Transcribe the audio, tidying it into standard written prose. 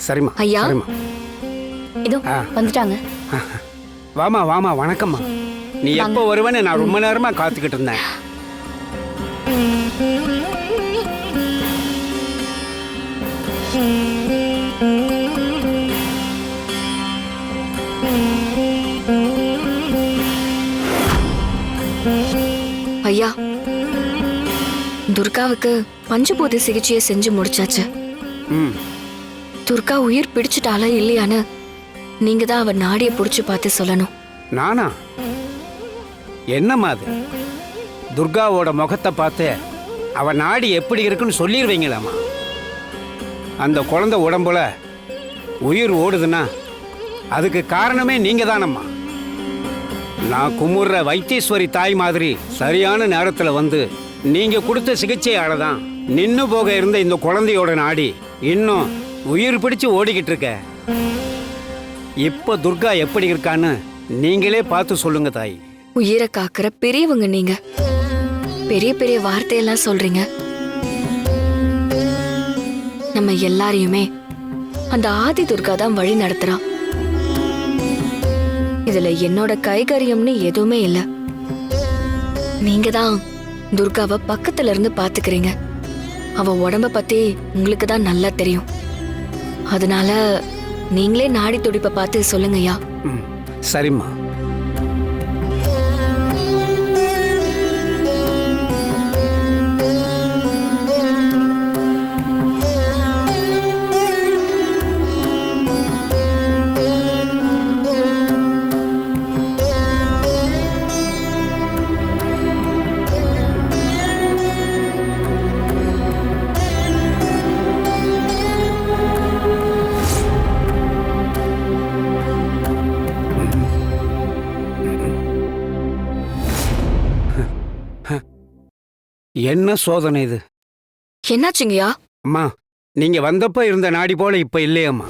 சரிம்மா. ஐயா. சரிம்மா. இதோ வந்துட்டாங்க. வாமா வாமா, வணக்கம்மா. நீ எப்போ வருவேன்னு நான் ரொம்ப நேரமா காத்துக்கிட்டு இருந்தேன். ஐயா, துர்காவுக்கு பஞ்சபூத சிகிச்சையை செஞ்சு முடிச்சாச்சு. ம். துர்கா உயிர் பிடிச்சிட்டாளா இல்லையான்னு நீங்க தான் அவ நாடியை புடிச்சு பார்த்து சொல்லணும். நானா? என்னம்மா அது? துர்காவோட முகத்தை பார்த்து அவ நாடி எப்படி இருக்குன்னு சொல்லிடுவீங்களாம்மா? அந்த குழந்தை உடம்புல உயிர் ஓடுதுன்னா அதுக்கு காரணமே நீங்க தானம்மா. நான் குமுற வைத்தீஸ்வரி தாய் மாதிரி சரியான நேரத்தில் வந்து நீங்க கொடுத்த சிகிச்சையால தான் நின்னு போக இருந்த இந்த குழந்தையோட நாடி இன்னும் உயிர் பிடிச்சு ஓடிக்கிட்டு இருக்க. இப்ப துர்கா எப்படி இருக்கான்னு நீங்களே பார்த்து சொல்லுங்க தாய். உயிரை காக்கிற பெரியவங்க நீங்க, பெரிய பெரிய வார்த்தையெல்லாம் சொல்றீங்க. நம்ம எல்லாரையுமே அந்த ஆதி துர்கா தான் வழி நடத்துறான். இதுல என்னோட கைகரியம்னு எதுவுமே இல்ல. நீங்க தான் துர்காவை பக்கத்துல இருந்து பாத்துக்கிறீங்க. அவ உடம்ப பத்தி உங்களுக்கு தான் நல்லா தெரியும். அதனால நீங்களே நாடி துடிப்பை பார்த்து சொல்லுங்கய்யா. சரிம்மா. என்ன சோதனை இது? என்னாச்சுங்கய்யா? அம்மா, நீங்க வந்தப்ப இருந்த நாடி போல இப்ப இல்லையம்மா.